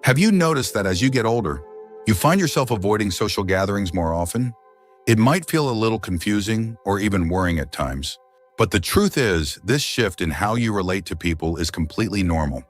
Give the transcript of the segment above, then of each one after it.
Have you noticed that as you get older, you find yourself avoiding social gatherings more often? It might feel a little confusing or even worrying at times, but the truth is, this shift in how you relate to people is completely normal,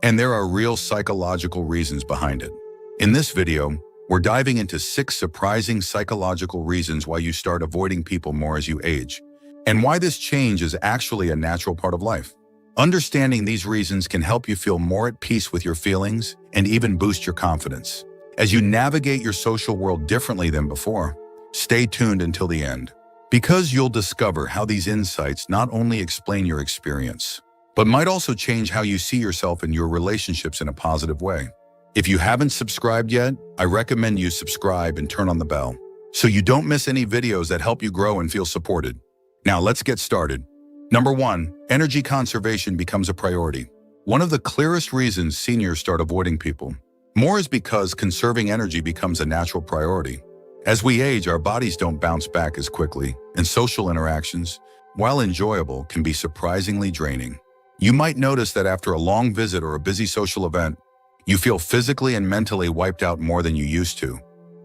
and there are real psychological reasons behind it. In this video, we're diving into 6 surprising psychological reasons why you start avoiding people more as you age, and why this change is actually a natural part of life. Understanding these reasons can help you feel more at peace with your feelings and even boost your confidence. As you navigate your social world differently than before, stay tuned until the end, because you'll discover how these insights not only explain your experience, but might also change how you see yourself and your relationships in a positive way. If you haven't subscribed yet, I recommend you subscribe and turn on the bell, so you don't miss any videos that help you grow and feel supported. Now let's get started. Number 1, energy conservation becomes a priority. One of the clearest reasons seniors start avoiding people more is because conserving energy becomes a natural priority. As we age, our bodies don't bounce back as quickly, and social interactions, while enjoyable, can be surprisingly draining. You might notice that after a long visit or a busy social event, you feel physically and mentally wiped out more than you used to.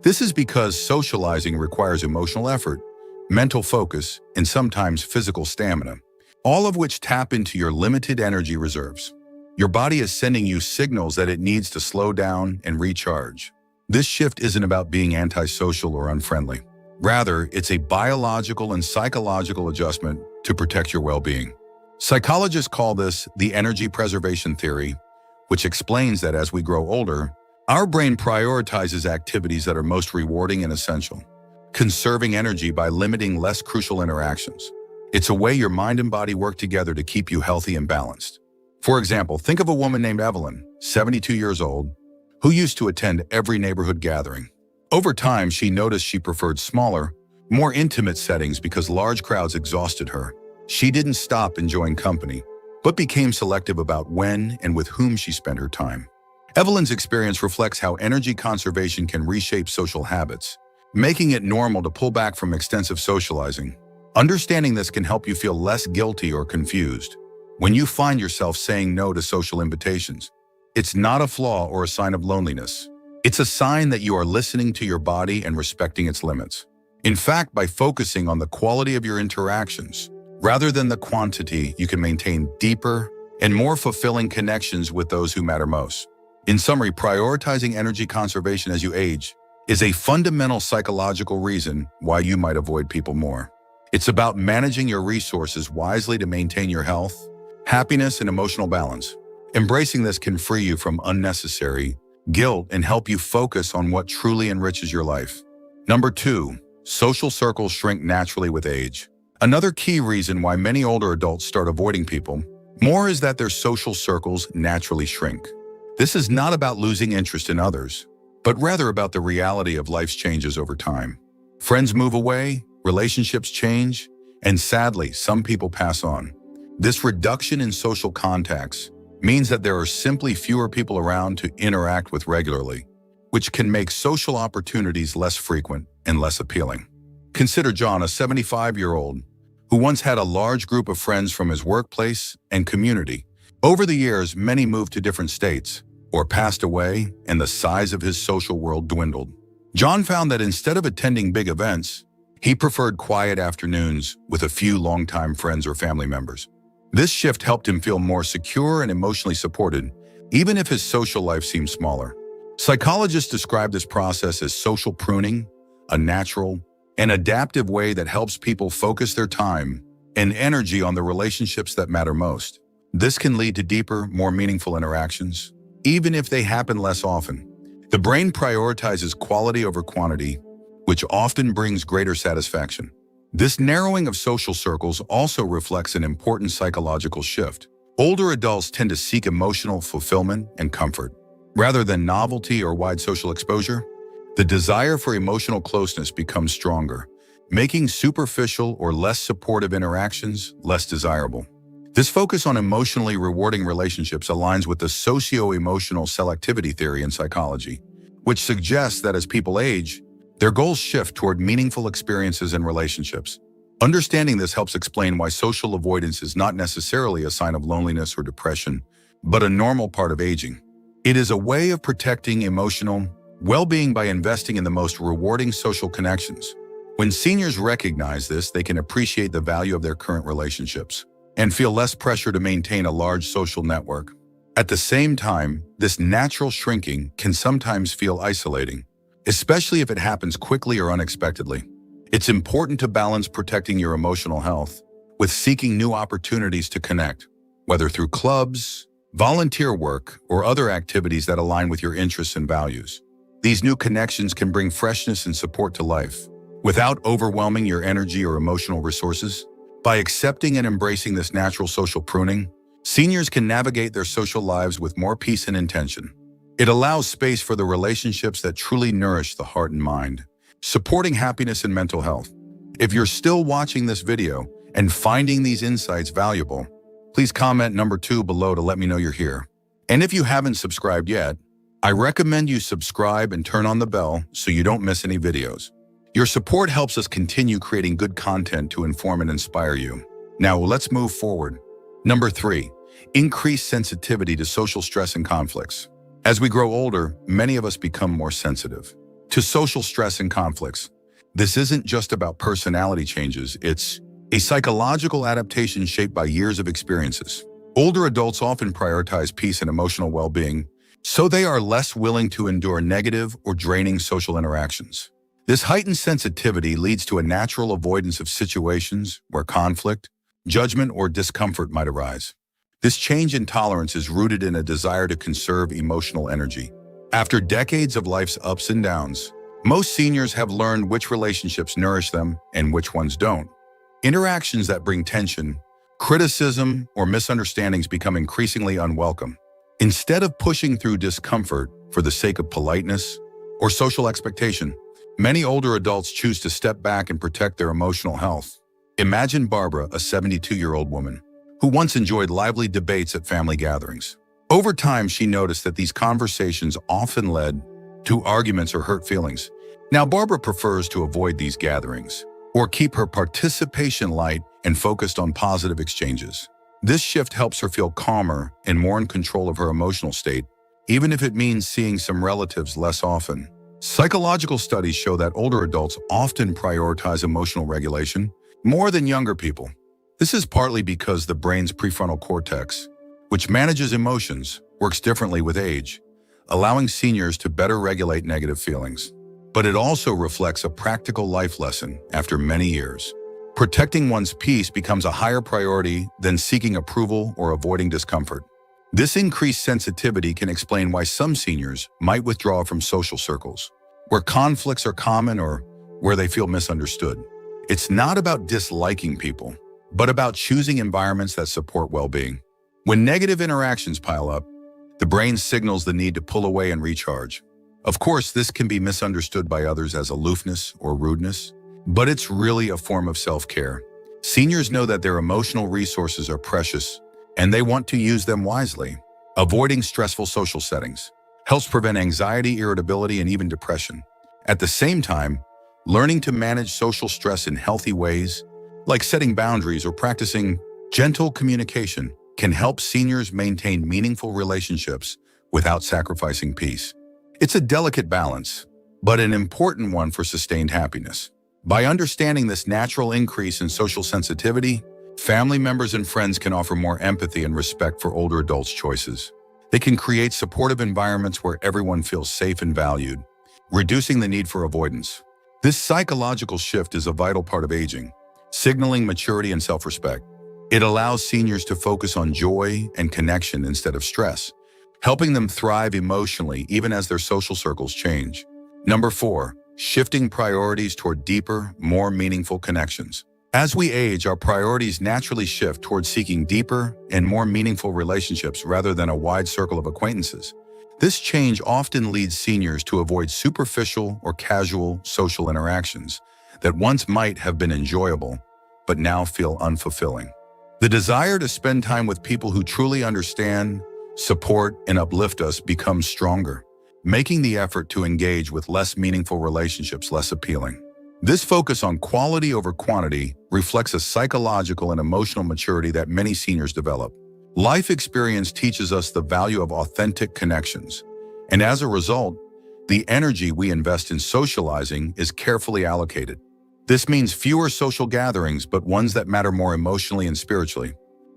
This is because socializing requires emotional effort, mental focus, and sometimes physical stamina, all of which tap into your limited energy reserves. Your body is sending you signals that it needs to slow down and recharge. This shift isn't about being antisocial or unfriendly. Rather, it's a biological and psychological adjustment to protect your well-being. Psychologists call this the energy preservation theory, which explains that as we grow older, our brain prioritizes activities that are most rewarding and essential, conserving energy by limiting less crucial interactions. It's a way your mind and body work together to keep you healthy and balanced. For example, think of a woman named Evelyn, 72 years old, who used to attend every neighborhood gathering. Over time, she noticed she preferred smaller, more intimate settings because large crowds exhausted her. She didn't stop enjoying company, but became selective about when and with whom she spent her time. Evelyn's experience reflects how energy conservation can reshape social habits, making it normal to pull back from extensive socializing. Understanding this can help you feel less guilty or confused when you find yourself saying no to social invitations. It's not a flaw or a sign of loneliness. It's a sign that you are listening to your body and respecting its limits. In fact, by focusing on the quality of your interactions, rather than the quantity, you can maintain deeper and more fulfilling connections with those who matter most. In summary, prioritizing energy conservation as you age is a fundamental psychological reason why you might avoid people more. It's about managing your resources wisely to maintain your health, happiness, and emotional balance. Embracing this can free you from unnecessary guilt and help you focus on what truly enriches your life. Number 2, social circles shrink naturally with age. Another key reason why many older adults start avoiding people more is that their social circles naturally shrink. This is not about losing interest in others, but rather about the reality of life's changes over time. Friends move away, relationships change, and sadly, some people pass on. This reduction in social contacts means that there are simply fewer people around to interact with regularly, which can make social opportunities less frequent and less appealing. Consider John, a 75-year-old, who once had a large group of friends from his workplace and community. Over the years, many moved to different states or passed away, and the size of his social world dwindled. John found that instead of attending big events, he preferred quiet afternoons with a few longtime friends or family members. This shift helped him feel more secure and emotionally supported, even if his social life seemed smaller. Psychologists describe this process as social pruning, a natural and adaptive way that helps people focus their time and energy on the relationships that matter most. This can lead to deeper, more meaningful interactions, even if they happen less often. The brain prioritizes quality over quantity, which often brings greater satisfaction. This narrowing of social circles also reflects an important psychological shift. Older adults tend to seek emotional fulfillment and comfort. Rather than novelty or wide social exposure, the desire for emotional closeness becomes stronger, making superficial or less supportive interactions less desirable. This focus on emotionally rewarding relationships aligns with the socio-emotional selectivity theory in psychology, which suggests that as people age, their goals shift toward meaningful experiences and relationships. Understanding this helps explain why social avoidance is not necessarily a sign of loneliness or depression, but a normal part of aging. It is a way of protecting emotional well-being by investing in the most rewarding social connections. When seniors recognize this, they can appreciate the value of their current relationships and feel less pressure to maintain a large social network. At the same time, this natural shrinking can sometimes feel isolating, especially if it happens quickly or unexpectedly. It's important to balance protecting your emotional health with seeking new opportunities to connect, whether through clubs, volunteer work, or other activities that align with your interests and values. These new connections can bring freshness and support to life without overwhelming your energy or emotional resources. By accepting and embracing this natural social pruning, seniors can navigate their social lives with more peace and intention. It allows space for the relationships that truly nourish the heart and mind, supporting happiness and mental health. If you're still watching this video and finding these insights valuable, please comment number 2 below to let me know you're here. And if you haven't subscribed yet, I recommend you subscribe and turn on the bell so you don't miss any videos. Your support helps us continue creating good content to inform and inspire you. Now let's move forward. Number 3, increase sensitivity to social stress and conflicts. As we grow older, many of us become more sensitive to social stress and conflicts. This isn't just about personality changes, it's a psychological adaptation shaped by years of experiences. Older adults often prioritize peace and emotional well-being, so they are less willing to endure negative or draining social interactions. This heightened sensitivity leads to a natural avoidance of situations where conflict, judgment, or discomfort might arise. This change in tolerance is rooted in a desire to conserve emotional energy. After decades of life's ups and downs, most seniors have learned which relationships nourish them and which ones don't. Interactions that bring tension, criticism, or misunderstandings become increasingly unwelcome. Instead of pushing through discomfort for the sake of politeness or social expectation, many older adults choose to step back and protect their emotional health. Imagine Barbara, a 72-year-old woman, who once enjoyed lively debates at family gatherings. Over time, she noticed that these conversations often led to arguments or hurt feelings. Now, Barbara prefers to avoid these gatherings or keep her participation light and focused on positive exchanges. This shift helps her feel calmer and more in control of her emotional state, even if it means seeing some relatives less often. Psychological studies show that older adults often prioritize emotional regulation more than younger people. This is partly because the brain's prefrontal cortex, which manages emotions, works differently with age, allowing seniors to better regulate negative feelings. But it also reflects a practical life lesson after many years. Protecting one's peace becomes a higher priority than seeking approval or avoiding discomfort. This increased sensitivity can explain why some seniors might withdraw from social circles, where conflicts are common or where they feel misunderstood. It's not about disliking people, but about choosing environments that support well-being. When negative interactions pile up, the brain signals the need to pull away and recharge. Of course, this can be misunderstood by others as aloofness or rudeness, but it's really a form of self-care. Seniors know that their emotional resources are precious, and they want to use them wisely. Avoiding stressful social settings helps prevent anxiety, irritability, and even depression. At the same time, learning to manage social stress in healthy ways, like setting boundaries or practicing gentle communication, can help seniors maintain meaningful relationships without sacrificing peace. It's a delicate balance, but an important one for sustained happiness. By understanding this natural increase in social sensitivity, family members and friends can offer more empathy and respect for older adults' choices. They can create supportive environments where everyone feels safe and valued, reducing the need for avoidance. This psychological shift is a vital part of aging, signaling maturity and self-respect. It allows seniors to focus on joy and connection instead of stress, helping them thrive emotionally even as their social circles change. Number 4, shifting priorities toward deeper, more meaningful connections. As we age, our priorities naturally shift toward seeking deeper and more meaningful relationships rather than a wide circle of acquaintances. This change often leads seniors to avoid superficial or casual social interactions that once might have been enjoyable, but now feel unfulfilling. The desire to spend time with people who truly understand, support, and uplift us becomes stronger, making the effort to engage with less meaningful relationships less appealing. This focus on quality over quantity reflects a psychological and emotional maturity that many seniors develop. Life experience teaches us the value of authentic connections, and as a result, the energy we invest in socializing is carefully allocated. This means fewer social gatherings, but ones that matter more emotionally and spiritually.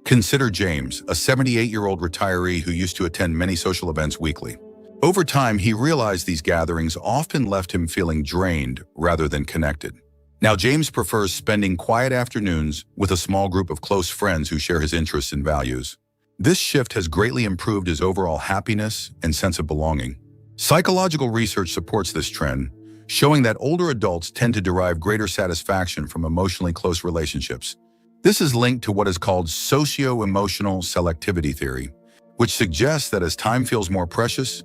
Consider James, a 78-year-old retiree who used to attend many social events weekly. Over time, he realized these gatherings often left him feeling drained rather than connected. Now, James prefers spending quiet afternoons with a small group of close friends who share his interests and values. This shift has greatly improved his overall happiness and sense of belonging. Psychological research supports this trend, showing that older adults tend to derive greater satisfaction from emotionally close relationships. This is linked to what is called socio-emotional selectivity theory, which suggests that as time feels more precious,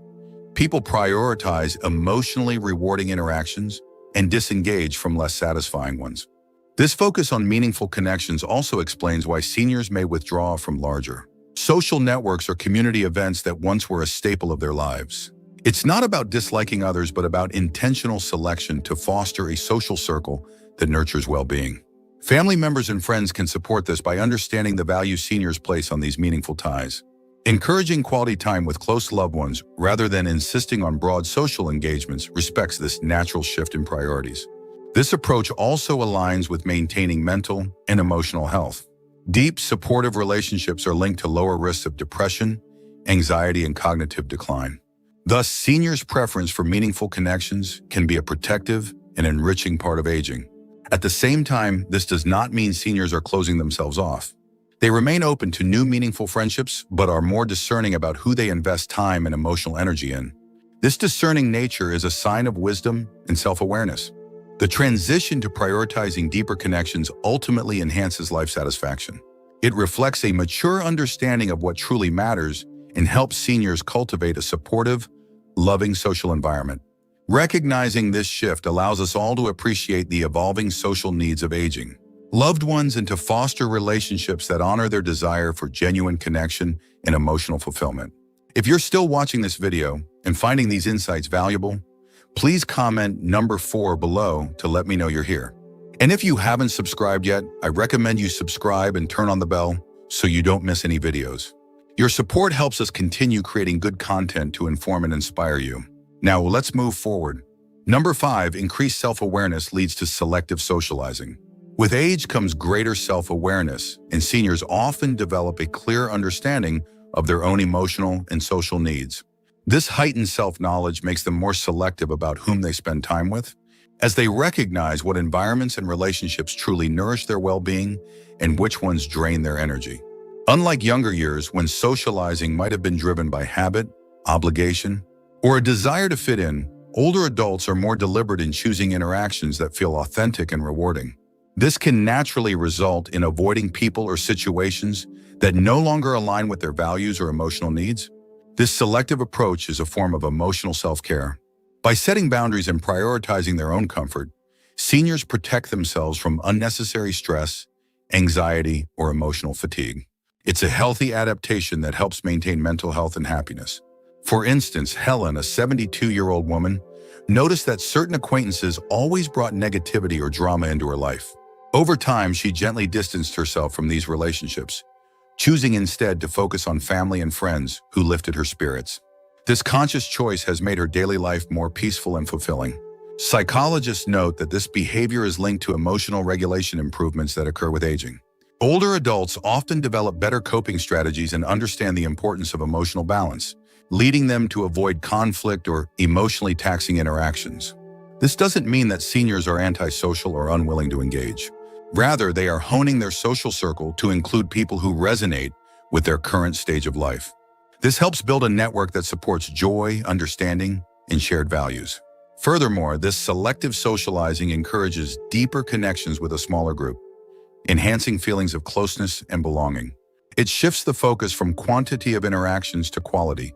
people prioritize emotionally rewarding interactions and disengage from less satisfying ones. This focus on meaningful connections also explains why seniors may withdraw from larger social networks or community events that once were a staple of their lives. It's not about disliking others, but about intentional selection to foster a social circle that nurtures well-being. Family members and friends can support this by understanding the value seniors place on these meaningful ties. Encouraging quality time with close loved ones rather than insisting on broad social engagements respects this natural shift in priorities. This approach also aligns with maintaining mental and emotional health. Deep, supportive relationships are linked to lower risks of depression, anxiety, and cognitive decline. Thus, seniors' preference for meaningful connections can be a protective and enriching part of aging. At the same time, this does not mean seniors are closing themselves off. They remain open to new meaningful friendships, but are more discerning about who they invest time and emotional energy in. This discerning nature is a sign of wisdom and self-awareness. The transition to prioritizing deeper connections ultimately enhances life satisfaction. It reflects a mature understanding of what truly matters and helps seniors cultivate a supportive, loving social environment. Recognizing this shift allows us all to appreciate the evolving social needs of aging loved ones and to foster relationships that honor their desire for genuine connection and emotional fulfillment. If you're still watching this video and finding these insights valuable, please comment number 4 below to let me know you're here. And if you haven't subscribed yet, I recommend you subscribe and turn on the bell so you don't miss any videos. Your support helps us continue creating good content to inform and inspire you. Now let's move forward. Number 5, increased self-awareness leads to selective socializing. With age comes greater self-awareness, and seniors often develop a clear understanding of their own emotional and social needs. This heightened self-knowledge makes them more selective about whom they spend time with, as they recognize what environments and relationships truly nourish their well-being and which ones drain their energy. Unlike younger years, when socializing might have been driven by habit, obligation, or a desire to fit in, older adults are more deliberate in choosing interactions that feel authentic and rewarding. This can naturally result in avoiding people or situations that no longer align with their values or emotional needs. This selective approach is a form of emotional self-care. By setting boundaries and prioritizing their own comfort, seniors protect themselves from unnecessary stress, anxiety, or emotional fatigue. It's a healthy adaptation that helps maintain mental health and happiness. For instance, Helen, a 72-year-old woman, noticed that certain acquaintances always brought negativity or drama into her life. Over time, she gently distanced herself from these relationships, choosing instead to focus on family and friends who lifted her spirits. This conscious choice has made her daily life more peaceful and fulfilling. Psychologists note that this behavior is linked to emotional regulation improvements that occur with aging. Older adults often develop better coping strategies and understand the importance of emotional balance, leading them to avoid conflict or emotionally taxing interactions. This doesn't mean that seniors are antisocial or unwilling to engage. Rather, they are honing their social circle to include people who resonate with their current stage of life. This helps build a network that supports joy, understanding, and shared values. Furthermore, this selective socializing encourages deeper connections with a smaller group, enhancing feelings of closeness and belonging. It shifts the focus from quantity of interactions to quality,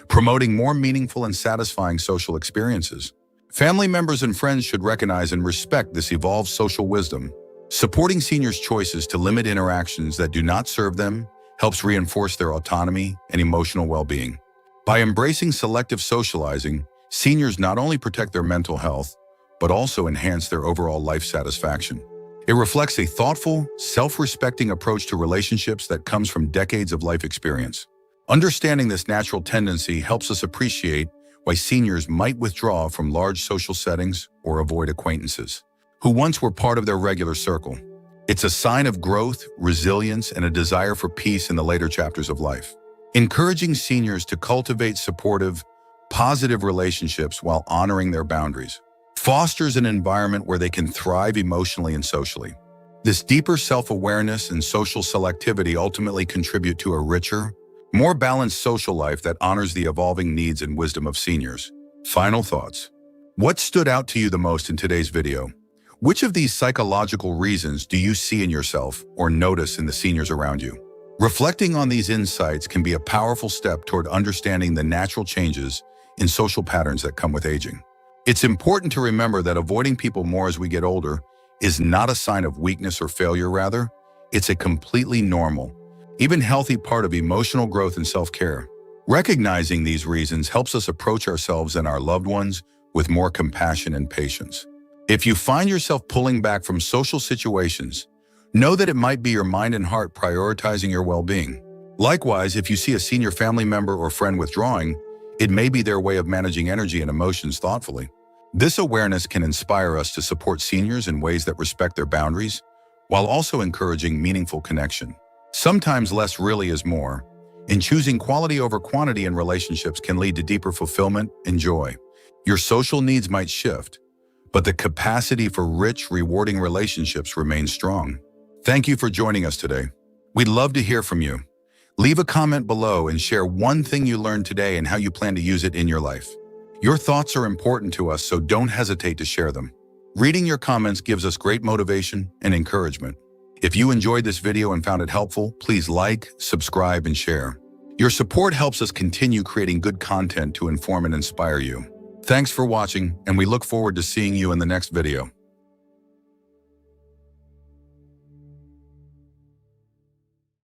promoting more meaningful and satisfying social experiences. Family members and friends should recognize and respect this evolved social wisdom. Supporting seniors' choices to limit interactions that do not serve them helps reinforce their autonomy and emotional well-being. By embracing selective socializing, seniors not only protect their mental health, but also enhance their overall life satisfaction. It reflects a thoughtful, self-respecting approach to relationships that comes from decades of life experience. Understanding this natural tendency helps us appreciate why seniors might withdraw from large social settings or avoid acquaintances who once were part of their regular circle. It's a sign of growth, resilience, and a desire for peace in the later chapters of life. Encouraging seniors to cultivate supportive, positive relationships while honoring their boundaries fosters an environment where they can thrive emotionally and socially. This deeper self-awareness and social selectivity ultimately contribute to a richer, more balanced social life that honors the evolving needs and wisdom of seniors. Final thoughts. What stood out to you the most in today's video? Which of these psychological reasons do you see in yourself or notice in the seniors around you? Reflecting on these insights can be a powerful step toward understanding the natural changes in social patterns that come with aging. It's important to remember that avoiding people more as we get older is not a sign of weakness or failure. Rather, it's a completely normal, even healthy part of emotional growth and self-care. Recognizing these reasons helps us approach ourselves and our loved ones with more compassion and patience. If you find yourself pulling back from social situations, know that it might be your mind and heart prioritizing your well-being. Likewise, if you see a senior family member or friend withdrawing, it may be their way of managing energy and emotions thoughtfully. This awareness can inspire us to support seniors in ways that respect their boundaries, while also encouraging meaningful connection. Sometimes less really is more, and choosing quality over quantity in relationships can lead to deeper fulfillment and joy. Your social needs might shift, but the capacity for rich, rewarding relationships remains strong. Thank you for joining us today. We'd love to hear from you. Leave a comment below and share one thing you learned today and how you plan to use it in your life. Your thoughts are important to us, so don't hesitate to share them. Reading your comments gives us great motivation and encouragement. If you enjoyed this video and found it helpful, please like, subscribe, and share. Your support helps us continue creating good content to inform and inspire you. Thanks for watching, and we look forward to seeing you in the next video.